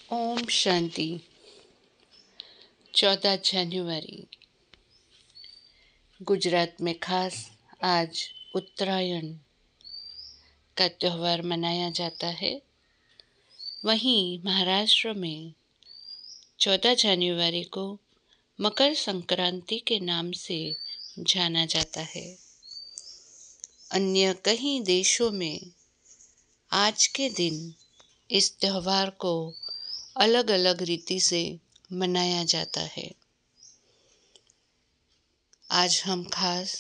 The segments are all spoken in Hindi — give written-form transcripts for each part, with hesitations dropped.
ओम शांति। 14 जनवरी गुजरात में खास आज उत्तरायण का त्यौहार मनाया जाता है। वहीं महाराष्ट्र में 14 जनवरी को मकर संक्रांति के नाम से जाना जाता है। अन्य कई देशों में आज के दिन इस त्यौहार को अलग अलग रीति से मनाया जाता है। आज हम खास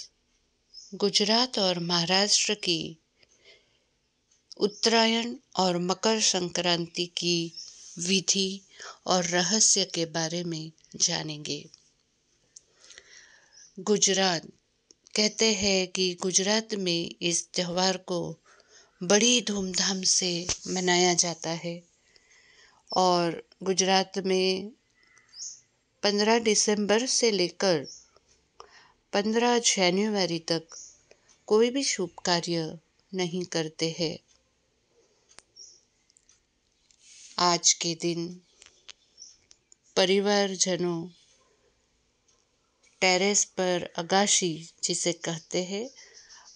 गुजरात और महाराष्ट्र की उत्तरायण और मकर संक्रांति की विधि और रहस्य के बारे में जानेंगे। गुजरात कहते हैं कि गुजरात में इस त्यौहार को बड़ी धूमधाम से मनाया जाता है और गुजरात में 15 दिसंबर से लेकर 15 जनवरी तक कोई भी शुभ कार्य नहीं करते हैं। आज के दिन परिवारजनों टेरेस पर अगाशी जिसे कहते हैं,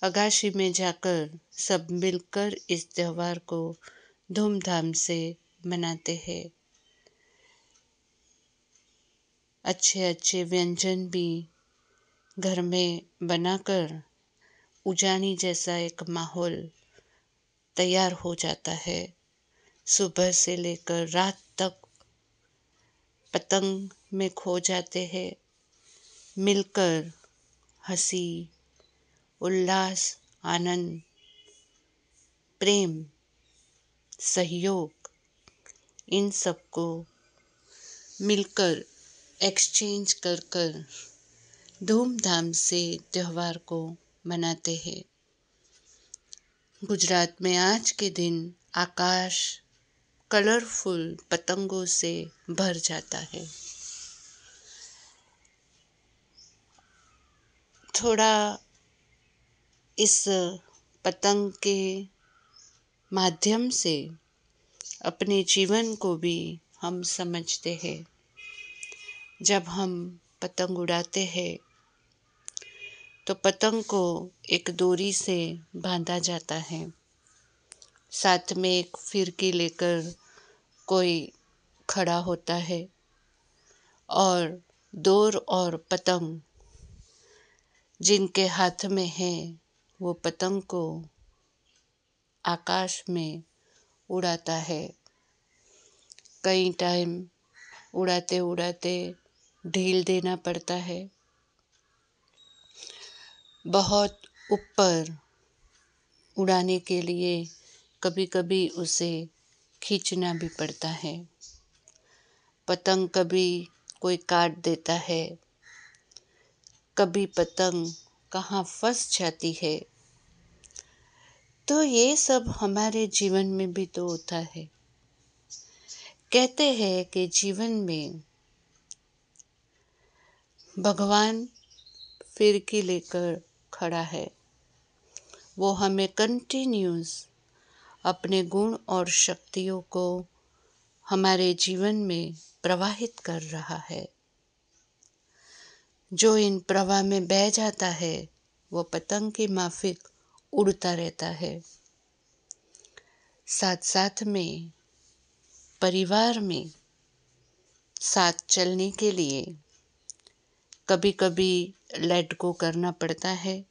अगाशी में जाकर सब मिलकर इस त्यौहार को धूमधाम से मनाते हैं। अच्छे अच्छे व्यंजन भी घर में बनाकर उजानी जैसा एक माहौल तैयार हो जाता है। सुबह से लेकर रात तक पतंग में खो जाते हैं। मिलकर हंसी, उल्लास, आनंद, प्रेम, सहयोग इन सबको मिलकर एक्सचेंज कर कर धूमधाम से त्यौहार को मनाते हैं। गुजरात में आज के दिन आकाश कलरफुल पतंगों से भर जाता है। थोड़ा इस पतंग के माध्यम से अपने जीवन को भी हम समझते हैं। जब हम पतंग उड़ाते हैं तो पतंग को एक डोरी से बांधा जाता है। साथ में एक फिरकी लेकर कोई खड़ा होता है और डोर और पतंग जिनके हाथ में है वो पतंग को आकाश में उड़ाता है। कई टाइम उड़ाते उड़ाते ढील देना पड़ता है। बहुत ऊपर उड़ाने के लिए कभी कभी उसे खींचना भी पड़ता है। पतंग कभी कोई काट देता है, कभी पतंग कहाँ फंस जाती है। तो ये सब हमारे जीवन में भी तो होता है। कहते हैं कि जीवन में भगवान फिरकी लेकर खड़ा है। वो हमें कंटिन्यूस अपने गुण और शक्तियों को हमारे जीवन में प्रवाहित कर रहा है। जो इन प्रवाह में बह जाता है वो पतंग की माफिक उड़ता रहता है। साथ साथ में परिवार में साथ चलने के लिए कभी कभी लेट गो करना पड़ता है,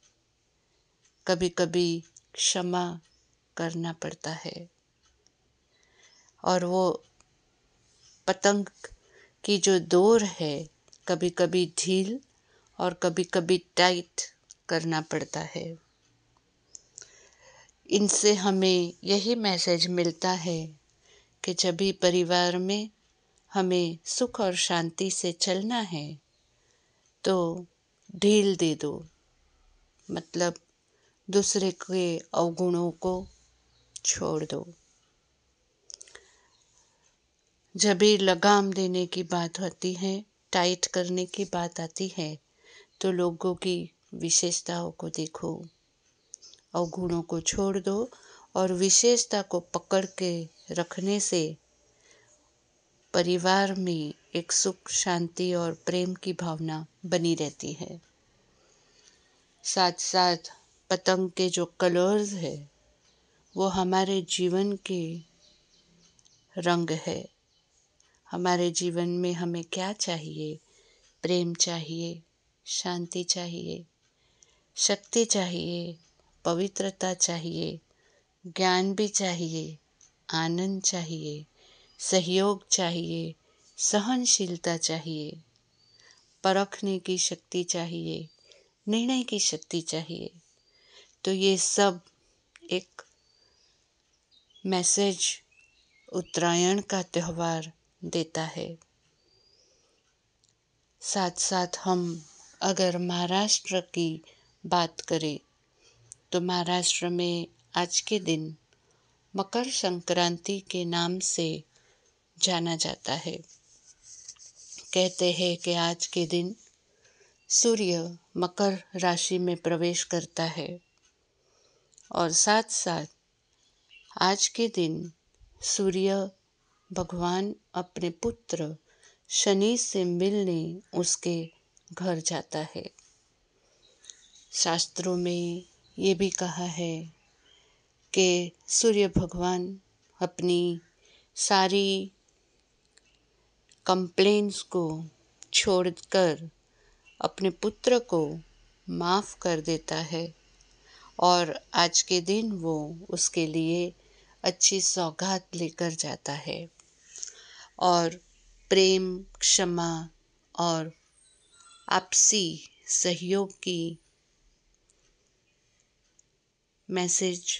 कभी कभी क्षमा करना पड़ता है। और वो पतंग की जो डोर है कभी कभी ढील और कभी कभी टाइट करना पड़ता है। इनसे हमें यही मैसेज मिलता है कि जब भी परिवार में हमें सुख और शांति से चलना है तो ढील दे दो, मतलब दूसरे के अवगुणों को छोड़ दो। जब भी लगाम देने की बात होती है, टाइट करने की बात आती है, तो लोगों की विशेषताओं को देखो, अवगुणों को छोड़ दो और विशेषता को पकड़ के रखने से परिवार में एक सुख, शांति और प्रेम की भावना बनी रहती है। साथ साथ पतंग के जो कलर्स है वो हमारे जीवन के रंग है। हमारे जीवन में हमें क्या चाहिए? प्रेम चाहिए, शांति चाहिए, शक्ति चाहिए, पवित्रता चाहिए, ज्ञान भी चाहिए, आनंद चाहिए, सहयोग चाहिए, सहनशीलता चाहिए, परखने की शक्ति चाहिए, निर्णय की शक्ति चाहिए। तो ये सब एक मैसेज उत्तरायण का त्यौहार देता है। साथ साथ हम अगर महाराष्ट्र की बात करें तो महाराष्ट्र में आज के दिन मकर संक्रांति के नाम से जाना जाता है। कहते हैं कि आज के दिन सूर्य मकर राशि में प्रवेश करता है और साथ साथ आज के दिन सूर्य भगवान अपने पुत्र शनि से मिलने उसके घर जाता है। शास्त्रों में ये भी कहा है कि सूर्य भगवान अपनी सारी कंप्लेंट्स को छोड़कर अपने पुत्र को माफ़ कर देता है और आज के दिन वो उसके लिए अच्छी सौगात लेकर जाता है और प्रेम, क्षमा और आपसी सहयोग की मैसेज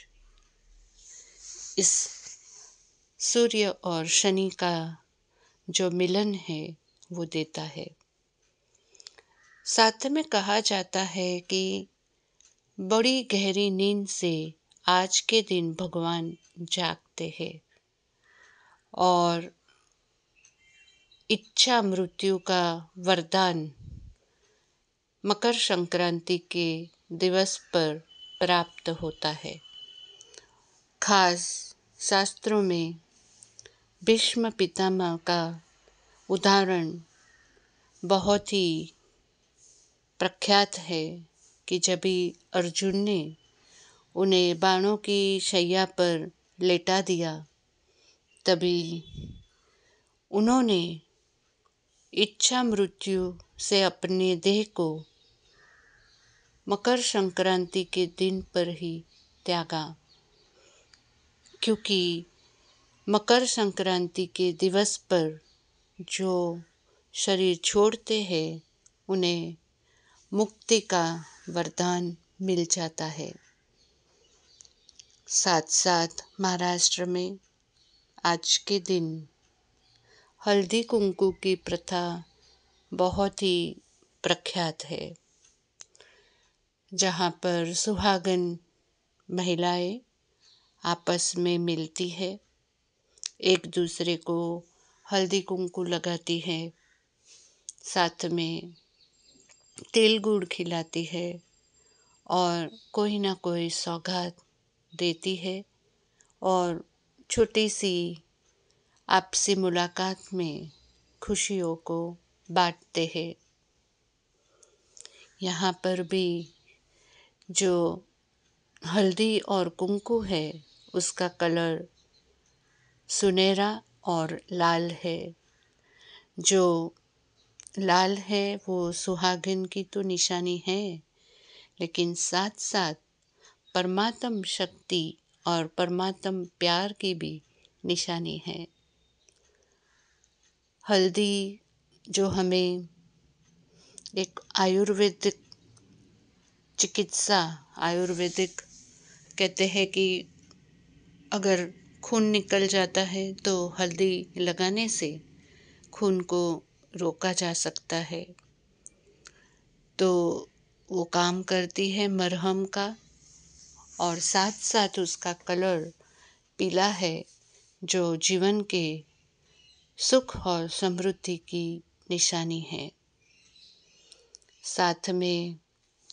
इस सूर्य और शनि का जो मिलन है वो देता है। साथ में कहा जाता है कि बड़ी गहरी नींद से आज के दिन भगवान जागते हैं और इच्छा मृत्यु का वरदान मकर संक्रांति के दिवस पर प्राप्त होता है। खास शास्त्रों में भीष्म पितामह का उदाहरण बहुत ही प्रख्यात है कि जब भी अर्जुन ने उन्हें बाणों की शैया पर लेटा दिया तभी उन्होंने इच्छा मृत्यु से अपने देह को मकर संक्रांति के दिन पर ही त्यागा, क्योंकि मकर संक्रांति के दिवस पर जो शरीर छोड़ते हैं उन्हें मुक्ति का वरदान मिल जाता है। साथ साथ महाराष्ट्र में आज के दिन हल्दी कुंकू की प्रथा बहुत ही प्रख्यात है, जहाँ पर सुहागन महिलाएं आपस में मिलती है, एक दूसरे को हल्दी कुंकू लगाती है, साथ में तिल गुड़ खिलाती है और कोई ना कोई सौगात देती है और छोटी सी आपसी मुलाकात में खुशियों को बांटते हैं। यहाँ पर भी जो हल्दी और कुंकू है उसका कलर सुनहरा और लाल है। जो लाल है वो सुहागिन की तो निशानी है, लेकिन साथ साथ परमात्म शक्ति और परमात्म प्यार की भी निशानी है। हल्दी जो हमें एक आयुर्वेदिक चिकित्सा, आयुर्वेदिक कहते हैं कि अगर खून निकल जाता है तो हल्दी लगाने से खून को रोका जा सकता है, तो वो काम करती है मरहम का और साथ साथ उसका कलर पीला है जो जीवन के सुख और समृद्धि की निशानी है। साथ में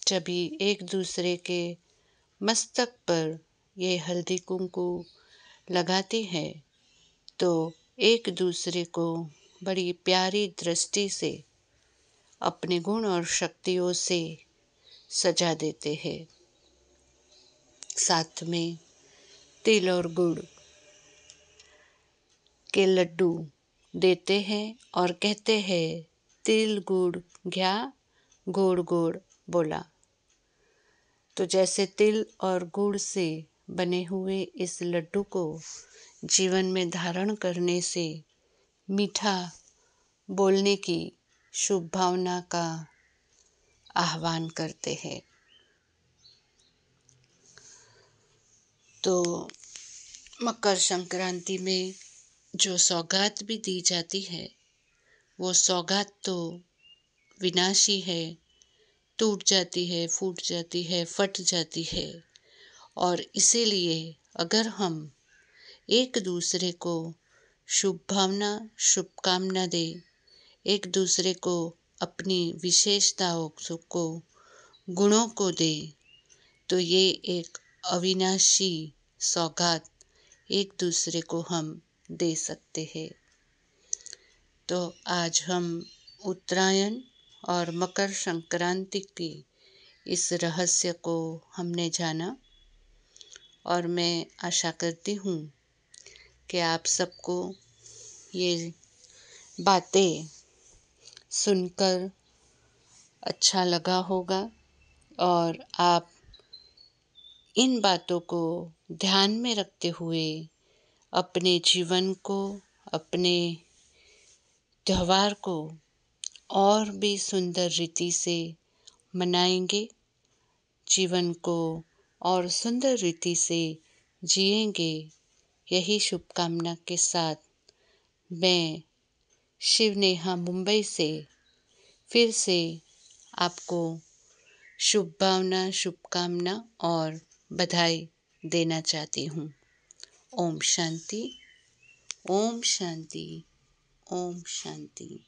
जब भी एक दूसरे के मस्तक पर ये हल्दी कुंकू लगाती है तो एक दूसरे को बड़ी प्यारी दृष्टि से अपने गुण और शक्तियों से सजा देते हैं। साथ में तिल और गुड़ के लड्डू देते हैं और कहते हैं, तिल गुड़ घ्या गोड़ गोड़ बोला। तो जैसे तिल और गुड़ से बने हुए इस लड्डू को जीवन में धारण करने से मीठा बोलने की शुभ भावना का आह्वान करते हैं। तो मकर संक्रांति में जो सौगात भी दी जाती है, वो सौगात तो विनाशी है, टूट जाती है, फूट जाती है, फट जाती है। और इसीलिए अगर हम एक दूसरे को शुभ भावना, शुभकामना दे, एक दूसरे को अपनी विशेषताओं को, गुणों को दे, तो ये एक अविनाशी सौगात एक दूसरे को हम दे सकते हैं। तो आज हम उत्तरायण और मकर संक्रांति की इस रहस्य को हमने जाना और मैं आशा करती हूँ कि आप सबको ये बातें सुनकर अच्छा लगा होगा और आप इन बातों को ध्यान में रखते हुए अपने जीवन को, अपने त्योहार को और भी सुंदर रीति से मनाएंगे, जीवन को और सुंदर रीति से जिएंगे। यही शुभकामना के साथ मैं शिव नेहा मुंबई से फिर से आपको शुभ भावना, शुभकामना और बधाई देना चाहती हूँ। ओम शांति, ओम शांति, ओम शांति।